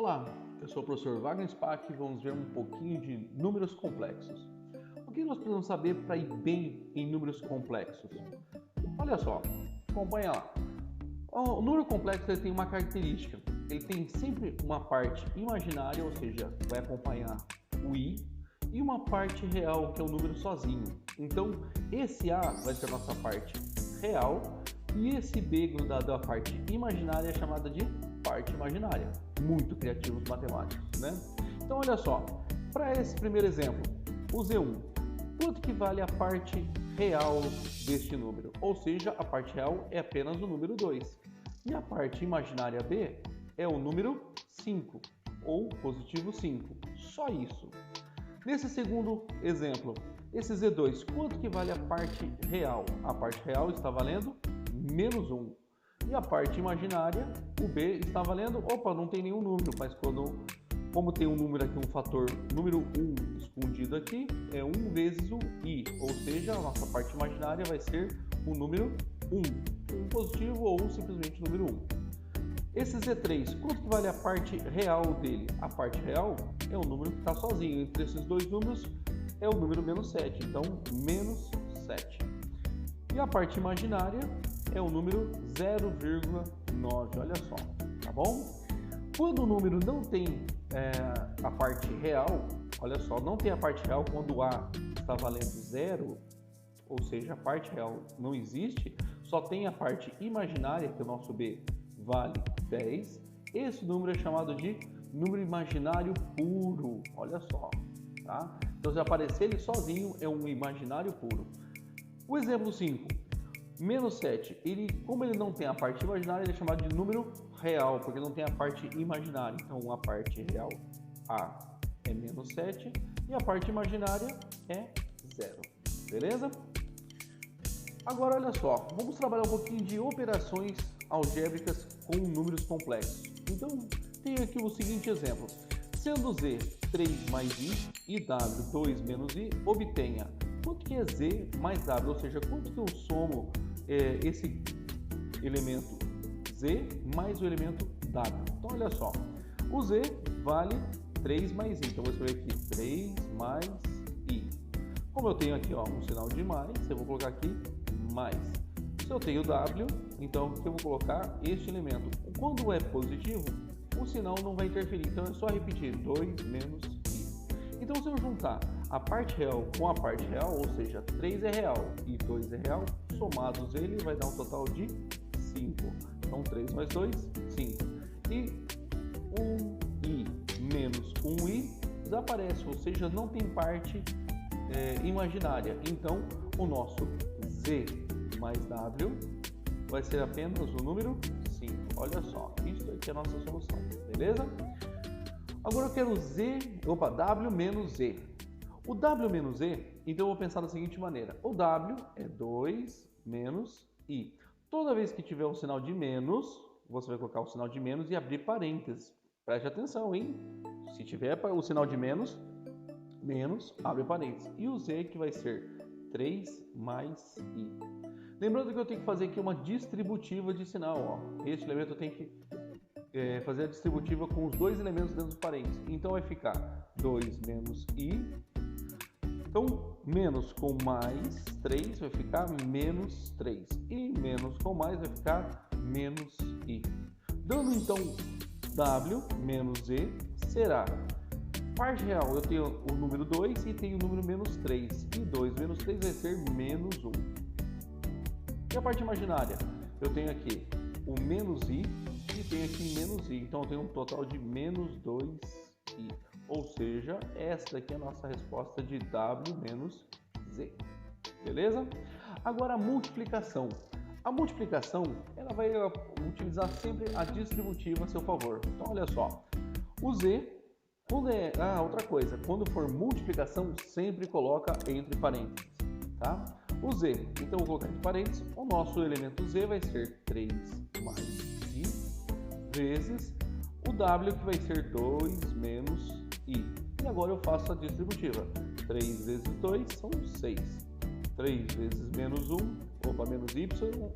Olá, eu sou o professor Wagner Spack e vamos ver um pouquinho de números complexos. O que nós precisamos saber para ir bem em números complexos? Olha só, acompanha lá. O número complexo ele tem uma característica, ele tem sempre uma parte imaginária, ou seja, vai acompanhar o i, e uma parte real, que é o número sozinho. Então, esse a vai ser a nossa parte real, e esse b grudado à parte imaginária é chamada de parte imaginária. Muito criativos matemáticos, né? Então, olha só, para esse primeiro exemplo, o Z1, quanto que vale a parte real deste número? Ou seja, a parte real é apenas o número 2. E a parte imaginária B é o número 5, ou positivo 5. Só isso. Nesse segundo exemplo, esse Z2, quanto que vale a parte real? A parte real está valendo menos 1. E a parte imaginária, o B, está valendo, não tem nenhum número, mas como tem um número aqui, um fator número 1 escondido aqui, é 1 vezes o i, ou seja, a nossa parte imaginária vai ser o número 1, um positivo ou simplesmente o número 1. Esse Z3, quanto que vale a parte real dele? A parte real é o número que está sozinho, entre esses dois números é o número menos 7, então menos 7. E a parte imaginária é o número 0,9, olha só, tá bom? Quando o número não tem a parte real, olha só, não tem a parte real quando A está valendo 0, ou seja, a parte real não existe, só tem a parte imaginária, que o nosso B vale 10, esse número é chamado de número imaginário puro, olha só, tá? Então, se aparecer ele sozinho, é um imaginário puro. O exemplo 5, menos 7, como ele não tem a parte imaginária, ele é chamado de número real, porque não tem a parte imaginária. Então, a parte real, A, é menos 7, e a parte imaginária é 0. Beleza? Agora, olha só, vamos trabalhar um pouquinho de operações algébricas com números complexos. Então, tem aqui o seguinte exemplo. Sendo Z 3 mais I e W 2 menos I, obtenha quanto que é Z mais W, ou seja, quanto que eu somo esse elemento Z mais o elemento W. Então, olha só, o Z vale 3 mais I, então eu vou escrever aqui 3 mais I. Como eu tenho aqui um sinal de mais, eu vou colocar aqui mais. Se eu tenho W, então eu vou colocar este elemento. Quando é positivo, o sinal não vai interferir, então é só repetir 2 menos I. Então, se eu juntar a parte real com a parte real, ou seja, 3 é real e 2 é real, somados ele vai dar um total de 5. Então, 3 mais 2, 5. E 1i menos 1i desaparece, ou seja, não tem parte imaginária. Então, o nosso z mais w vai ser apenas o número 5. Olha só, isso aqui é a nossa solução, beleza? Agora eu quero w menos z. O w menos z, então eu vou pensar da seguinte maneira. O w é 2 menos i. Toda vez que tiver um sinal de menos, você vai colocar o sinal de menos e abrir parênteses. Preste atenção, hein? Se tiver o sinal de menos, abre parênteses. E o z que vai ser 3 mais i. Lembrando que eu tenho que fazer aqui uma distributiva de sinal. Este elemento eu tenho que fazer a distributiva com os dois elementos dentro dos parênteses. Então vai ficar 2 menos i. Então, menos com mais 3 vai ficar menos 3. E menos com mais vai ficar menos i. Dando então w menos z será parte real, eu tenho o número 2 e tenho o número menos 3. E 2 menos 3 vai ser menos 1. E a parte imaginária? Eu tenho aqui o menos i e tenho aqui menos i. Então eu tenho um total de menos 2i. Ou seja, essa aqui é a nossa resposta de w menos z. Beleza? Agora a multiplicação. A multiplicação, ela vai utilizar sempre a distributiva a seu favor. Então olha só, o z, outra coisa, quando for multiplicação, sempre coloca entre parênteses, tá? O z, então eu vou colocar entre parênteses, o nosso elemento z vai ser 3 mais i vezes o w, que vai ser 2 menos i. E agora eu faço a distributiva. 3 vezes 2 são 6. 3 vezes menos 1, menos y,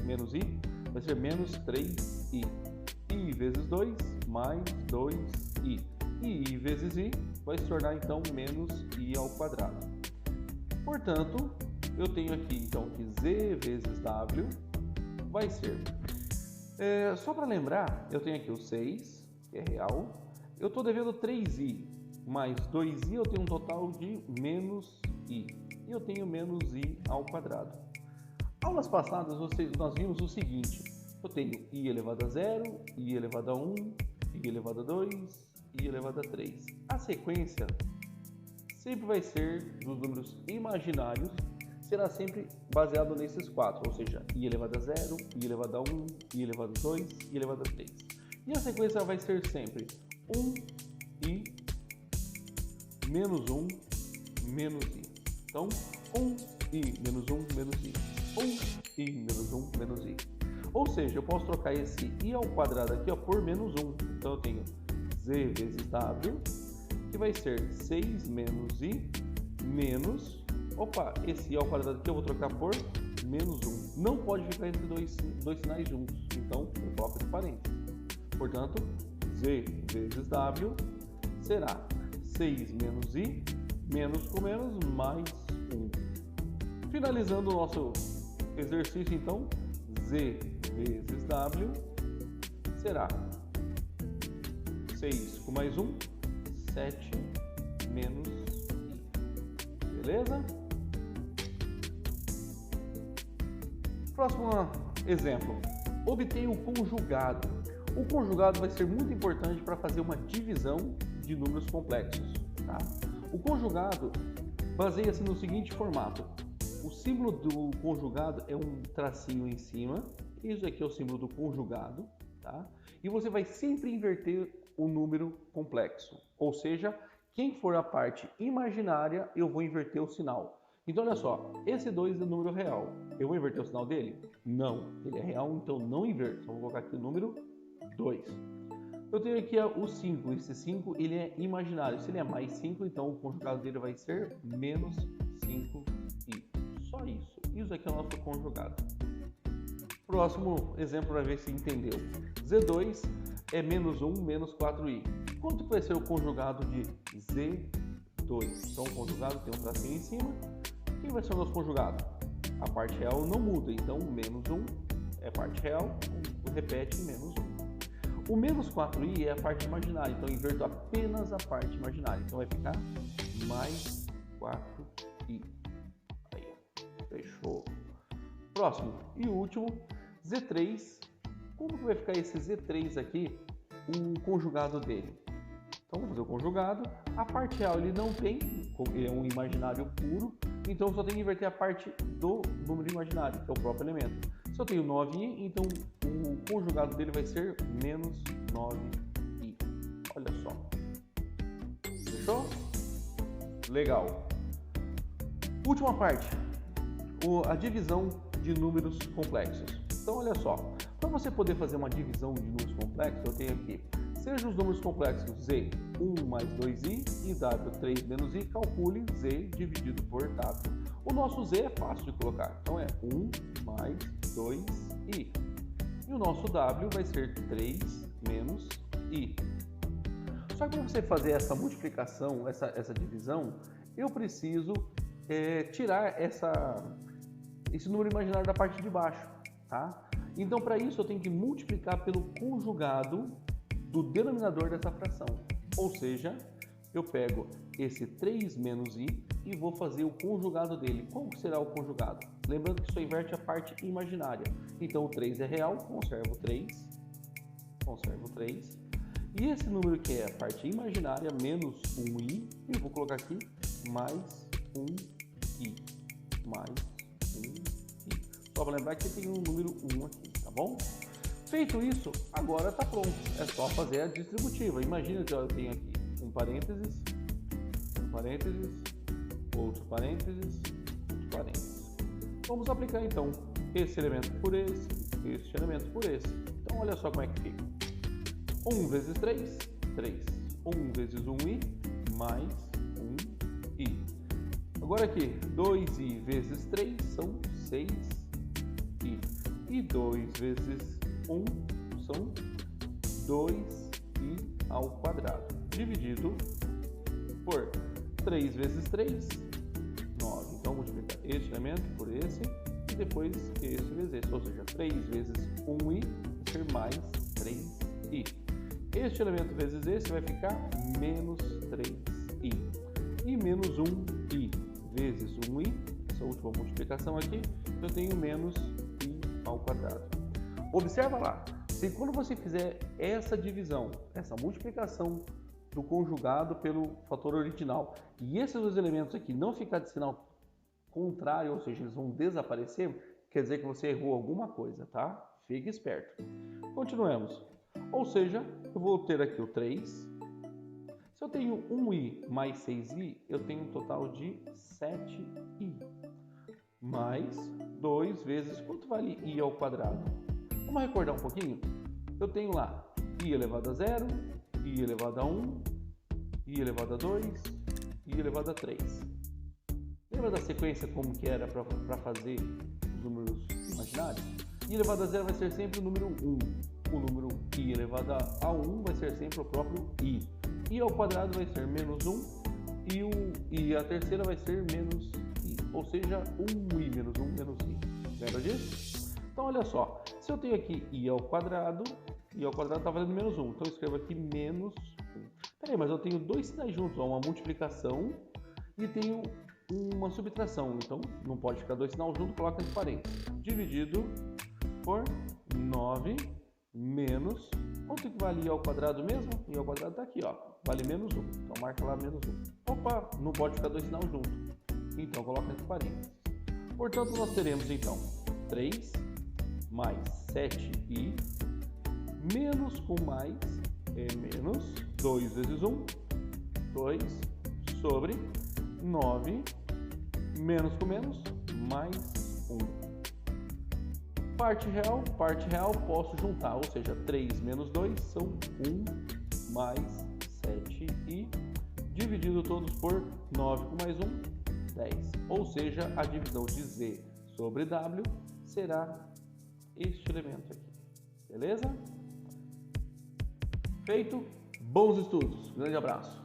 menos i, vai ser menos 3i. I vezes 2, mais 2i. i. E i vezes i vai se tornar então menos i ao quadrado. Portanto, eu tenho aqui então que z vezes w vai ser... só para lembrar, eu tenho aqui o 6, que é real. Eu estou devendo 3i mais 2i, eu tenho um total de menos i. E eu tenho menos i ao quadrado. Aulas passadas nós vimos o seguinte: eu tenho i elevado a 0, i elevado a 1, i elevado a 2, i elevado a 3. A sequência sempre vai ser dos números imaginários, será sempre baseado nesses 4, ou seja, i elevado a 0, i elevado a 1, i elevado a 2, i elevado a 3. E a sequência vai ser sempre 1i menos 1 menos i. Então, 1i menos 1 menos i. 1i menos 1 menos i. Ou seja, eu posso trocar esse i ao quadrado aqui por menos 1. Então, eu tenho z vezes w, que vai ser 6 menos i menos... Opa, esse i ao quadrado aqui eu vou trocar por menos 1. Não pode ficar entre dois sinais juntos. Então, eu coloco de parênteses. Portanto, z vezes w será 6 menos i, menos com menos, mais 1. Finalizando o nosso exercício, então, z vezes w será 6 com mais 1, 7 menos i. Beleza? Próximo exemplo. Obtenha o conjugado. O conjugado vai ser muito importante para fazer uma divisão de números complexos. Tá? O conjugado baseia-se no seguinte formato. O símbolo do conjugado é um tracinho em cima. Isso aqui é o símbolo do conjugado. Tá? E você vai sempre inverter o número complexo. Ou seja, quem for a parte imaginária, eu vou inverter o sinal. Então, olha só, esse 2 é o número real. Eu vou inverter o sinal dele? Não, ele é real, então não inverto. Então, vou colocar aqui o número 2. Eu tenho aqui o 5. Esse 5 ele é imaginário. Se ele é mais 5, então o conjugado dele vai ser menos 5i. Só isso. Isso aqui é o nosso conjugado. Próximo exemplo para ver se entendeu. Z2 é menos 1 menos 4i. Quanto vai ser o conjugado de Z2? Então, o conjugado tem um tracinho em cima. Quem vai ser o nosso conjugado? A parte real não muda, então menos 1 é parte real, repete menos 1. O menos 4i é a parte imaginária, então eu inverto apenas a parte imaginária. Então vai ficar mais 4i. Aí, fechou. Próximo e último, Z3. Como que vai ficar esse Z3 aqui, o conjugado dele? Então vamos fazer o conjugado. A parte real ele não tem, ele é um imaginário puro, então só tem que inverter a parte do número imaginário, que é o próprio elemento. Se eu tenho 9i, então o conjugado dele vai ser menos 9i. Olha só. Fechou? Legal. Última parte. A divisão de números complexos. Então, olha só. Para você poder fazer uma divisão de números complexos, eu tenho aqui, seja os números complexos z, 1 mais 2i e w, 3 menos i, calcule z dividido por w. O nosso z é fácil de colocar, então é 1 mais 2i. E o nosso w vai ser 3 menos i. Só que para você fazer essa multiplicação, essa divisão, eu preciso tirar esse número imaginário da parte de baixo. Tá? Então, para isso, eu tenho que multiplicar pelo conjugado do denominador dessa fração. Ou seja, eu pego esse 3 menos i e vou fazer o conjugado dele. Qual será o conjugado? Lembrando que só inverte a parte imaginária. Então, o 3 é real, conservo 3. Conservo 3. E esse número que é a parte imaginária, menos 1i, eu vou colocar aqui mais 1i. Mais 1i. Só para lembrar que tem um número 1 aqui, tá bom? Feito isso, agora está pronto. É só fazer a distributiva. Imagina que eu tenho aqui um parênteses, outro parênteses, outro parênteses. Vamos aplicar então esse elemento por esse, este elemento por esse. Então olha só como é que fica. 1 vezes 3, 3. 1 vezes 1i mais 1i. Agora aqui, 2i vezes 3 são 6i. E 2 vezes 1 são 2i ao quadrado, dividido por 3 vezes 3, 9. Então, multiplicar este elemento por esse e depois esse vezes esse, ou seja, 3 vezes 1i vai ser mais 3i. Este elemento vezes esse vai ficar menos 3i. E menos 1i vezes 1i, essa última multiplicação aqui, eu tenho menos i ao quadrado. Observa lá, se quando você fizer essa divisão, essa multiplicação do conjugado pelo fator original, e esses dois elementos aqui não ficar de sinal contrário, ou seja, eles vão desaparecer, quer dizer que você errou alguma coisa, tá? Fique esperto. Continuemos. Ou seja, eu vou ter aqui o 3. Se eu tenho 1i mais 6i, eu tenho um total de 7i. Mais 2 vezes, quanto vale i ao quadrado? Vamos recordar um pouquinho? Eu tenho lá i elevado a 0, i elevado a 1, i elevado a 2, i elevado a 3. Lembra da sequência como que era para fazer os números imaginários? I elevado a 0 vai ser sempre o número 1. O número i elevado a 1 vai ser sempre o próprio i. I ao quadrado vai ser menos 1 e a terceira vai ser menos i. Ou seja, 1i menos 1 menos i. Lembra disso? Então, olha só. Se eu tenho aqui i ao quadrado está valendo menos 1. Então, eu escrevo aqui menos 1. Peraí, mas eu tenho dois sinais juntos. Ó, uma multiplicação e tenho uma subtração. Então, não pode ficar dois sinais juntos, coloca entre parênteses. Dividido por 9 menos... Quanto que vale i ao quadrado mesmo? I ao quadrado está aqui, ó. Vale menos 1. Então, marca lá menos 1. Opa, não pode ficar dois sinais juntos. Então, coloca entre parênteses. Portanto, nós teremos, então, 3 mais 7i menos com mais é menos 2 vezes 1, 2 sobre 9 menos com menos mais 1. Parte real posso juntar, ou seja, 3 menos 2 são 1 mais 7i, dividido todos por 9 com mais 1, 10. Ou seja, a divisão de z sobre w será este elemento aqui. Beleza? Feito? Bons estudos. Grande abraço.